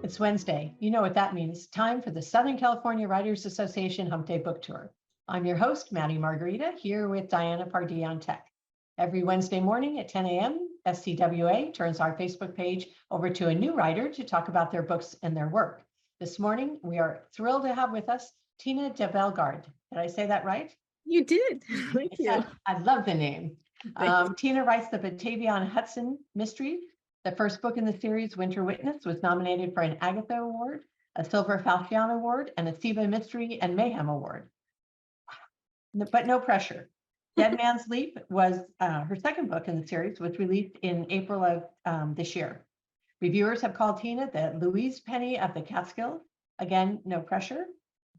It's Wednesday. You know what that means. Time for the Southern California Writers Association Hump Day Book Tour. I'm your host, Maddie Margarita, here with Diana Pardee on tech. Every Wednesday morning at 10 a.m., SCWA turns our Facebook page over to a new writer to talk about their books and their work. This morning, we are thrilled to have with us Tina de Bellegarde. Did I say that right? You did. Thank you. I love the name. Tina writes the Batavia-on-Hudson Mysteries. The first book in the series, Winter Witness, was nominated for an Agatha Award, a Silver Falchion Award, and a CIBA Mystery and Mayhem Award. But no pressure. Dead Man's Leap was her second book in the series, was released in April of this year. Reviewers have called Tina the Louise Penny of the Catskills. Again, no pressure.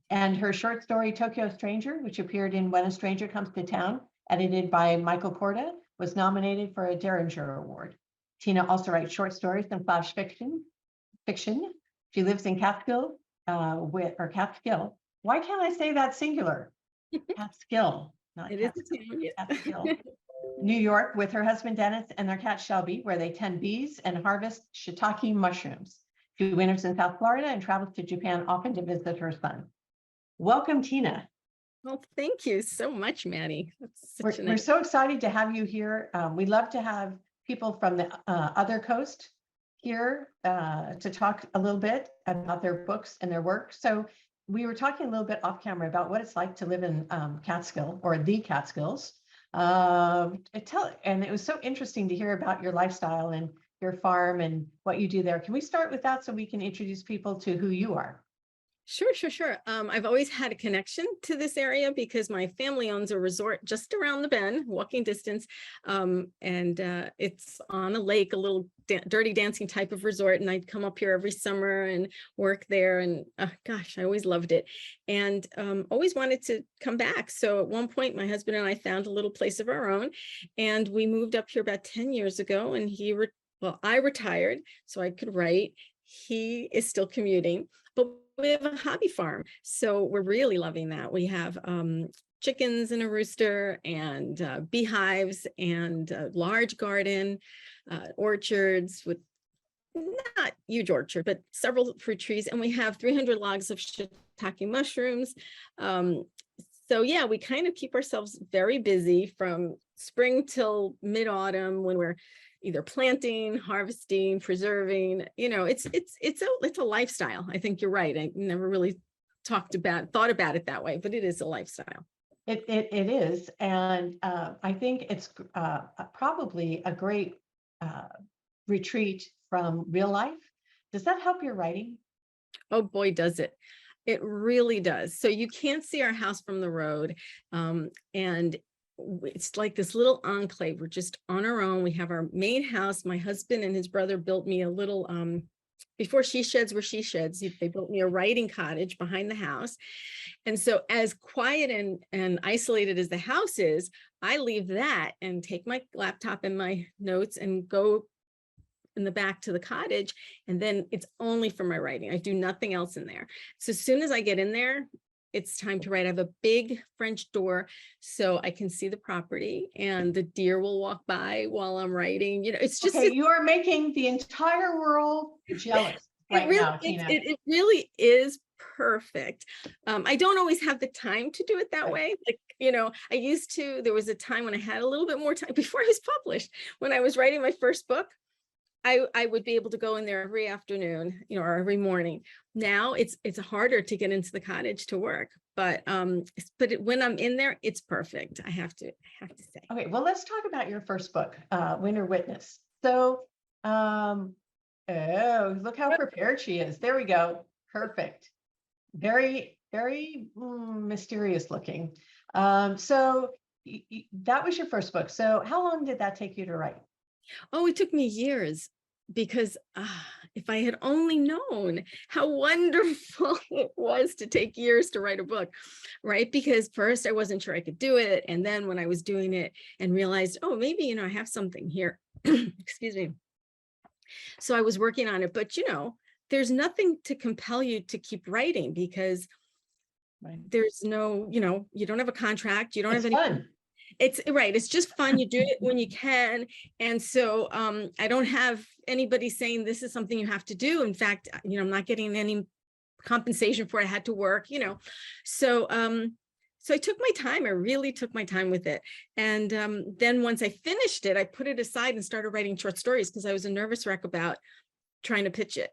And her short story, Tokyo Stranger, which appeared in When a Stranger Comes to Town, edited by Michael Koryta, was nominated for a Derringer Award. Tina also writes short stories and flash fiction. She lives in Catskill, Catskill. Why can't I say that singular? Catskill, not Catskill. New York, with her husband Dennis and their cat Shelby, where they tend bees and harvest shiitake mushrooms. She winters in South Florida and travels to Japan often to visit her son. Welcome, Tina. Well, thank you so much, Maddie. We're so excited to have you here. We love to have people from the other coast here to talk a little bit about their books and their work. So we were talking a little bit off camera about what it's like to live in Catskill, or the Catskills. And it was so interesting to hear about your lifestyle and your farm and what you do there. Can we start with that so we can introduce people to who you are? Sure. I've always had a connection to this area because my family owns a resort just around the bend, walking distance. And it's on a lake, a little dirty dancing type of resort. And I'd come up here every summer and work there. And gosh, I always loved it and always wanted to come back. So at one point, my husband and I found a little place of our own and we moved up here about 10 years ago. And I retired so I could write. He is still commuting, but we have a hobby farm. So we're really loving that. We have chickens and a rooster and beehives and a large garden, orchards with not huge orchard, but several fruit trees. And we have 300 logs of shiitake mushrooms. So yeah, we kind of keep ourselves very busy from spring till mid-autumn when we're either planting, harvesting, preserving. You know, it's a lifestyle. I think you're right. I never really thought about it that way, but it is a lifestyle. It is, and I think it's probably a great retreat from real life. Does that help your writing? Oh boy, does it. It really does. So you can't see our house from the road, and it's like this little enclave. We're just on our own. We have our main house. My husband and his brother built me a little, before she sheds were she sheds, they built me a writing cottage behind the house. And so as quiet and isolated as the house is, I leave that and take my laptop and my notes and go in the back to the cottage. And then it's only for my writing. I do nothing else in there. So as soon as I get in there, it's time to write. I have a big French door so I can see the property and the deer will walk by while I'm writing. You know, it's just you are making the entire world jealous now, Tina. It really is perfect. I don't always have the time to do it that way. Like, you know, there was a time when I had a little bit more time before I was published. When I was writing my first book, I would be able to go in there every afternoon, you know, or every morning. Now it's harder to get into the cottage to work, but when I'm in there, it's perfect. I have to say. Okay, well, let's talk about your first book, Winter Witness. So, oh, look how prepared she is. There we go. Perfect. Very, very mysterious looking. So that was your first book. So how long did that take you to write? Oh, it took me years because if I had only known how wonderful it was to take years to write a book, right? Because first I wasn't sure I could do it. And then when I was doing it and realized, oh, maybe, you know, I have something here, excuse me. So I was working on it, but you know, there's nothing to compel you to keep writing because there's no, you know, you don't have a contract, you don't have any. Fun. It's right. It's just fun. You do it when you can. And so I don't have anybody saying this is something you have to do. In fact, I'm not getting any compensation for it. I had to work, So so I took my time. I really took my time with it. And then once I finished it, I put it aside and started writing short stories because I was a nervous wreck about trying to pitch it,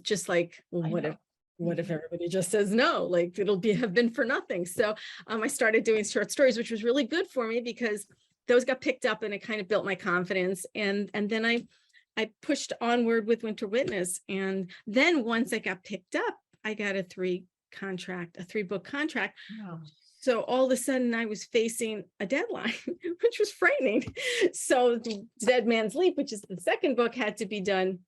just like, well, what if everybody just says no, like it'll have been for nothing. So I started doing short stories, which was really good for me because those got picked up and it kind of built my confidence. And then I pushed onward with Winter Witness. And then once I got picked up, I got a 3-book contract. Wow. So all of a sudden I was facing a deadline, which was frightening. So Dead Man's Leap, which is the second book, had to be done,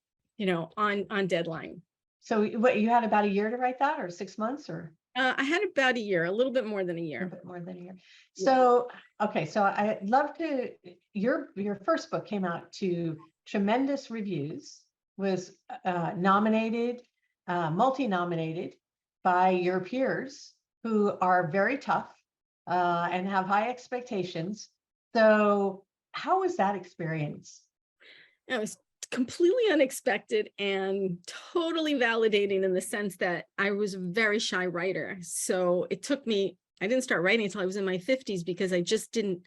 on deadline. So what, you had about a year to write that, or 6 months, or? I had about a year, a little bit more than a year. A bit more than a year. So, okay, so I'd love to, your first book came out to tremendous reviews, was nominated, multi-nominated by your peers who are very tough and have high expectations. So how was that experience? It was completely unexpected and totally validating in the sense that I was a very shy writer. So it took me, I didn't start writing until I was in my 50s because I just didn't,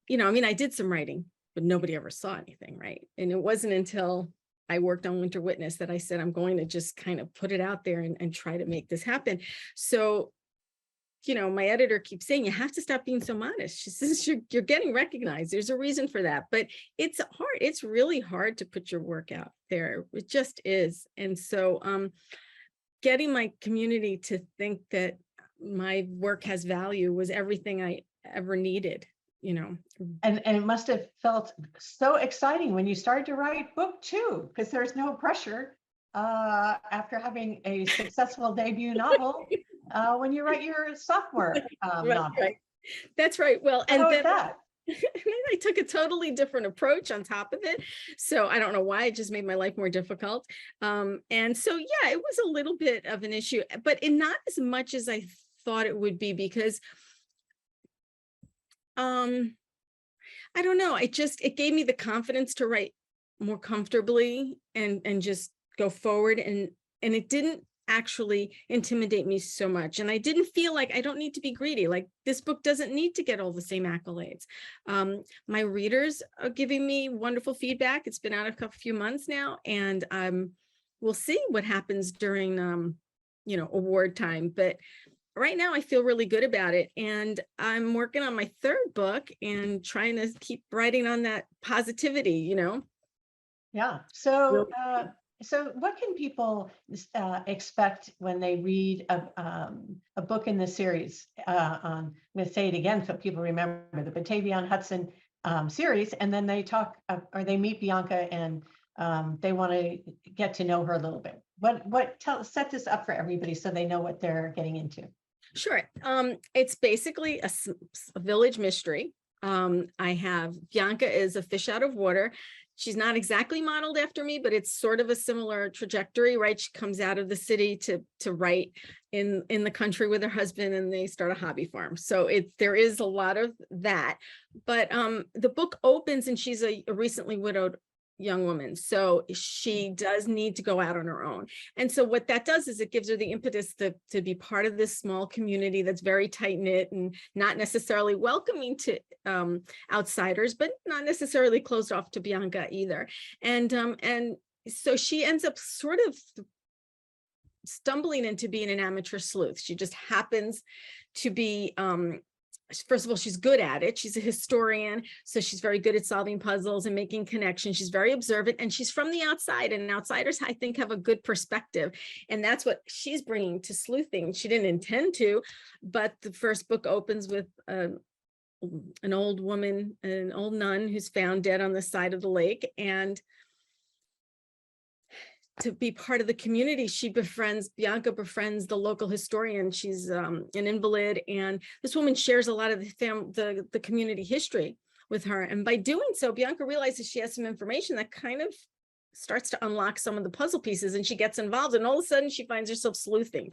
I did some writing, but nobody ever saw anything, right? And it wasn't until I worked on Winter Witness that I said, I'm going to just kind of put it out there and try to make this happen. So my editor keeps saying, you have to stop being so modest. She says, you're getting recognized. There's a reason for that, but it's hard. It's really hard to put your work out there. It just is. And so getting my community to think that my work has value was everything I ever needed, And it must have felt so exciting when you started to write book 2, because there's no pressure after having a successful debut novel. When you write your sophomore novel. Right. That's right. Well, and then that. And then I took a totally different approach on top of it. So I don't know why, it just made my life more difficult. And so, yeah, it was a little bit of an issue, but not as much as I thought it would be, because I don't know. It gave me the confidence to write more comfortably and just go forward. And it didn't actually intimidate me so much. And I didn't feel like I don't need to be greedy. Like, this book doesn't need to get all the same accolades. My readers are giving me wonderful feedback. It's been out a few months now, and we'll see what happens during award time. But right now I feel really good about it. And I'm working on my 3rd book and trying to keep writing on that positivity, Yeah. So so what can people expect when they read a book in this series? I'm going to say it again so people remember, the Batavia-on-Hudson series, and then they talk or they meet Bianca and they want to get to know her a little bit. Set this up for everybody so they know what they're getting into. Sure. It's basically a village mystery. I have Bianca is a fish out of water. She's not exactly modeled after me, but it's sort of a similar trajectory, right? She comes out of the city to write in the country with her husband, and they start a hobby farm. So there is a lot of that. But the book opens and she's a recently widowed young woman. So she does need to go out on her own. And so what that does is it gives her the impetus to be part of this small community that's very tight knit and not necessarily welcoming to outsiders, but not necessarily closed off to Bianca either. And so she ends up sort of stumbling into being an amateur sleuth. She just happens to be first of all, she's good at it. She's a historian, so she's very good at solving puzzles and making connections. She's very observant, and she's from the outside, and outsiders, I think, have a good perspective. And that's what she's bringing to sleuthing. She didn't intend to, but the first book opens with an old woman, an old nun who's found dead on the side of the lake. And to be part of the community, Bianca befriends the local historian. She's an invalid, and this woman shares a lot of the community history with her. And by doing so, Bianca realizes she has some information that kind of starts to unlock some of the puzzle pieces, and she gets involved, and all of a sudden she finds herself sleuthing,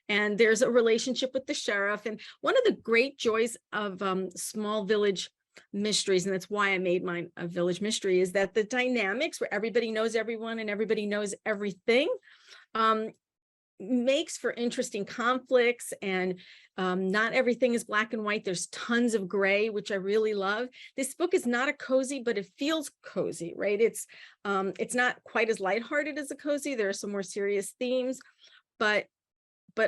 and there's a relationship with the sheriff. And one of the great joys of small village mysteries, and that's why I made mine a village mystery, is that the dynamics where everybody knows everyone and everybody knows everything makes for interesting conflicts, and not everything is black and white. There's tons of gray, which I really love. This book is not a cozy, but it feels cozy, right? It's not quite as lighthearted as a cozy. There are some more serious themes, but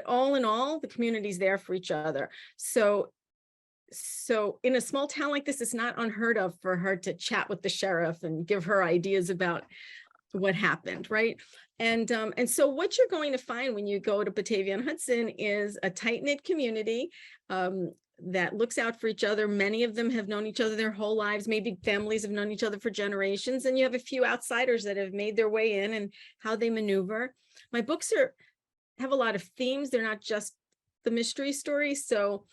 all in all, the community's there for each other. So in a small town like this, it's not unheard of for her to chat with the sheriff and give her ideas about what happened, right? And so what you're going to find when you go to Batavia-on-Hudson is a tight-knit community that looks out for each other. Many of them have known each other their whole lives. Maybe families have known each other for generations, and you have a few outsiders that have made their way in and how they maneuver. My books have a lot of themes. They're not just the mystery stories. So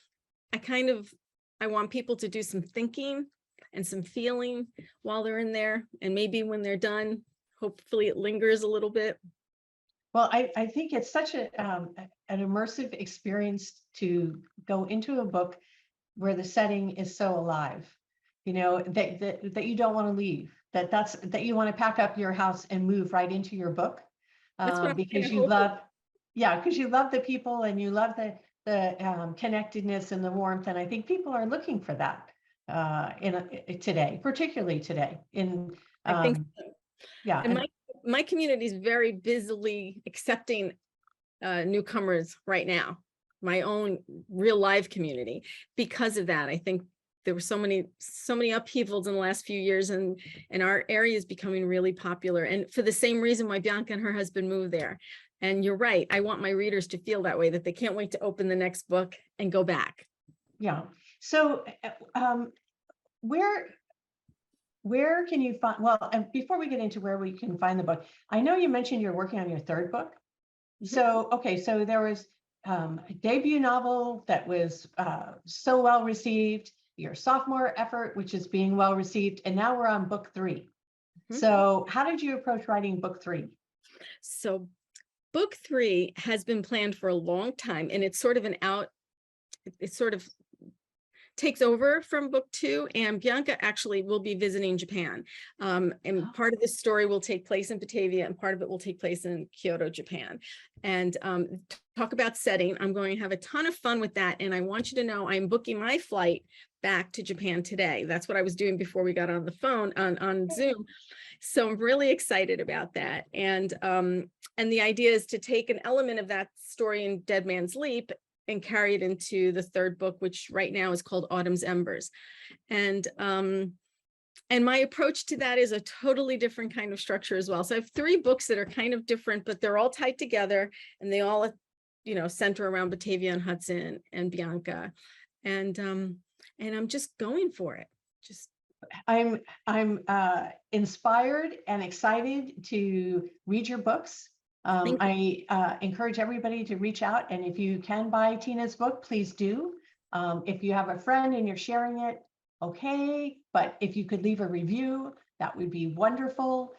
I want people to do some thinking and some feeling while they're in there. And maybe when they're done, hopefully it lingers a little bit. Well, I think it's such an immersive experience to go into a book where the setting is so alive, that you don't want to leave, that you want to pack up your house and move right into your book, because you love the people, and you love the connectedness and the warmth. And I think people are looking for that today, particularly today. I think so. Yeah. And my community is very busily accepting newcomers right now, my own real live community. Because of that, I think there were so many upheavals in the last few years, and our area is becoming really popular. And for the same reason why Bianca and her husband moved there. And you're right, I want my readers to feel that way, that they can't wait to open the next book and go back. Yeah. So where can you find, well, and before we get into where we can find the book, I know you mentioned you're working on your third book. So, okay, so there was a debut novel that was so well received, your sophomore effort, which is being well received, and now we're on book 3. So how did you approach writing book 3? So book 3 has been planned for a long time, and it's sort of it sort of takes over from book 2, and Bianca actually will be visiting Japan. And part of this story will take place in Batavia, and part of it will take place in Kyoto, Japan. And talk about setting, I'm going to have a ton of fun with that. And I want you to know I'm booking my flight back to Japan today. That's what I was doing before we got on the phone on Zoom. So I'm really excited about that. And the idea is to take an element of that story in Dead Man's Leap and carry it into the third book, which right now is called Autumn's Embers. And my approach to that is a totally different kind of structure as well. So I have 3 books that are kind of different, but they're all tied together, and they all, center around Batavia-on-Hudson and Bianca. And I'm just going for it. I'm inspired and excited to read your books. I encourage everybody to reach out, and if you can buy Tina's book, please do. If you have a friend and you're sharing it, okay, but if you could leave a review, that would be wonderful.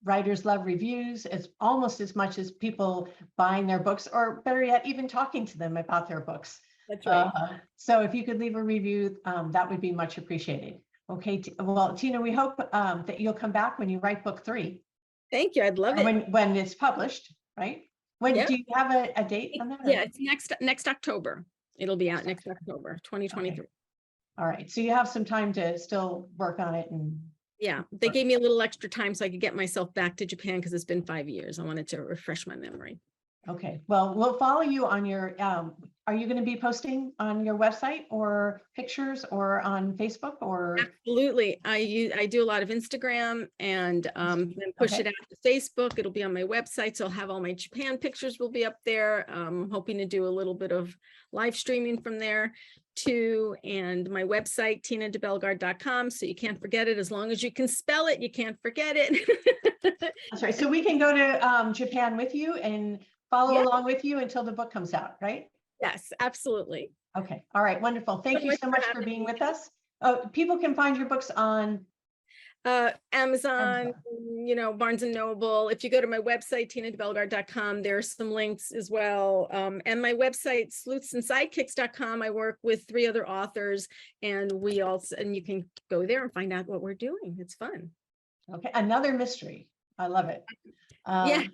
Writers love reviews almost as much as people buying their books, or better yet, even talking to them about their books. That's right. So if you could leave a review, that would be much appreciated. Okay, well, Tina, we hope that you'll come back when you write book 3. Thank you. I'd love it. When it's published, right? Do you have a date on that? Yeah, it's next October. It'll be out next October, 2023. Okay. All right. So you have some time to still work on it. And yeah, they gave me a little extra time so I could get myself back to Japan, because it's been 5 years. I wanted to refresh my memory. Okay. Well, we'll follow you on your, are you going to be posting on your website or pictures or on Facebook or? Absolutely. I do a lot of Instagram, and then push it out to Facebook. It'll be on my website. So I'll have all my Japan pictures will be up there. I'm hoping to do a little bit of live streaming from there too. And my website, TinaDeBellegarde.com. So you can't forget it. As long as you can spell it, you can't forget it. That's right. So we can go to Japan with you and follow along with you until the book comes out, right? Yes, absolutely. Okay. All right. Wonderful. Thank you so much for being with us. People can find your books on Amazon, Barnes and Noble. If you go to my website, TinaDeBellegarde.com, there's some links as well. And my website, sleuthsandsidekicks.com, I work with 3 other authors, and you can go there and find out what we're doing. It's fun. Okay, another mystery. I love it. Yeah.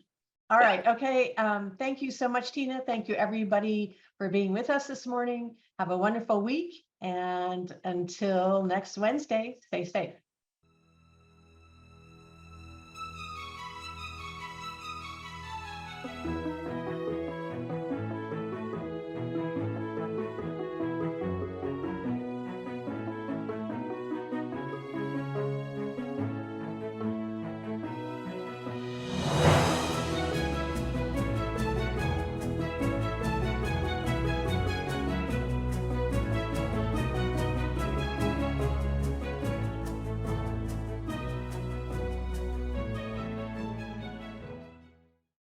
All right. Okay. Thank you so much, Tina. Thank you, everybody, for being with us this morning. Have a wonderful week. And until next Wednesday, stay safe.